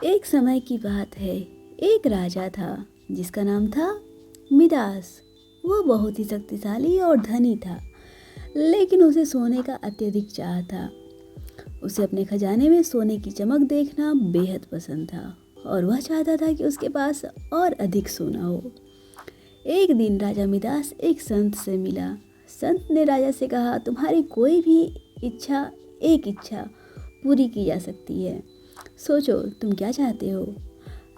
एक समय की बात है। एक राजा था जिसका नाम था मिदास। वह बहुत ही शक्तिशाली और धनी था, लेकिन उसे सोने का अत्यधिक चाह था। उसे अपने खजाने में सोने की चमक देखना बेहद पसंद था और वह चाहता था कि उसके पास और अधिक सोना हो। एक दिन राजा मिदास एक संत से मिला। संत ने राजा से कहा, तुम्हारी कोई भी एक इच्छा पूरी की जा सकती है। सोचो तुम क्या चाहते हो।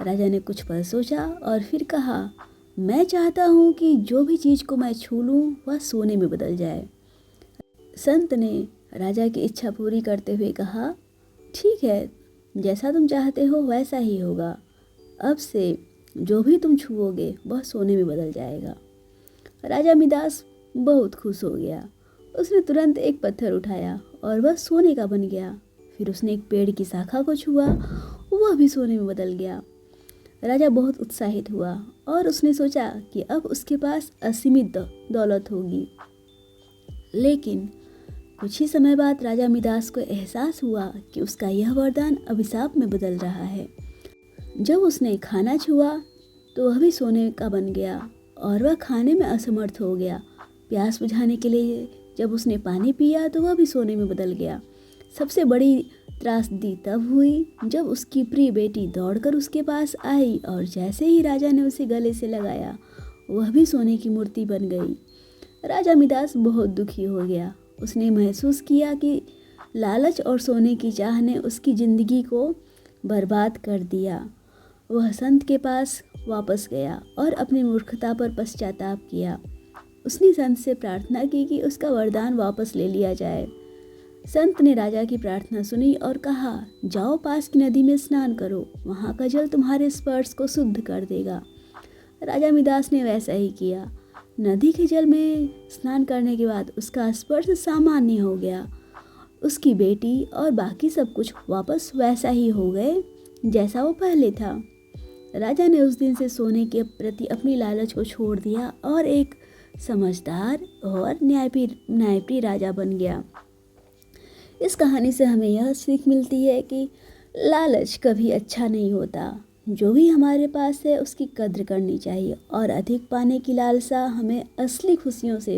राजा ने कुछ पल सोचा और फिर कहा, मैं चाहता हूँ कि जो भी चीज़ को मैं छू लूँ वह सोने में बदल जाए। संत ने राजा की इच्छा पूरी करते हुए कहा, ठीक है, जैसा तुम चाहते हो वैसा ही होगा। अब से जो भी तुम छुओगे वह सोने में बदल जाएगा। राजा मिदास बहुत खुश हो गया। उसने तुरंत एक पत्थर उठाया और वह सोने का बन गया। फिर उसने एक पेड़ की शाखा को छुआ, वह भी सोने में बदल गया। राजा बहुत उत्साहित हुआ और उसने सोचा कि अब उसके पास असीमित दौलत होगी। लेकिन कुछ ही समय बाद राजा मिदास को एहसास हुआ कि उसका यह वरदान अभिशाप में बदल रहा है। जब उसने खाना छुआ तो वह भी सोने का बन गया और वह खाने में असमर्थ हो गया। प्यास बुझाने के लिए जब उसने पानी पिया तो वह भी सोने में बदल गया। सबसे बड़ी त्रासदी तब हुई जब उसकी प्रिय बेटी दौड़कर उसके पास आई और जैसे ही राजा ने उसे गले से लगाया वह भी सोने की मूर्ति बन गई। राजा मिदास बहुत दुखी हो गया। उसने महसूस किया कि लालच और सोने की चाह ने उसकी जिंदगी को बर्बाद कर दिया। वह संत के पास वापस गया और अपनी मूर्खता पर पश्चाताप किया। उसने संत से प्रार्थना की कि उसका वरदान वापस ले लिया जाए। संत ने राजा की प्रार्थना सुनी और कहा, जाओ पास की नदी में स्नान करो, वहाँ का जल तुम्हारे स्पर्श को शुद्ध कर देगा। राजा मिदास ने वैसा ही किया। नदी के जल में स्नान करने के बाद उसका स्पर्श सामान्य हो गया। उसकी बेटी और बाकी सब कुछ वापस वैसा ही हो गए जैसा वो पहले था। राजा ने उस दिन से सोने के प्रति अपनी लालच को छोड़ दिया और एक समझदार और न्यायप्रिय राजा बन गया। इस कहानी से हमें यह सीख मिलती है कि लालच कभी अच्छा नहीं होता। जो भी हमारे पास है उसकी कद्र करनी चाहिए और अधिक पाने की लालसा हमें असली खुशियों से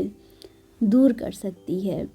दूर कर सकती है।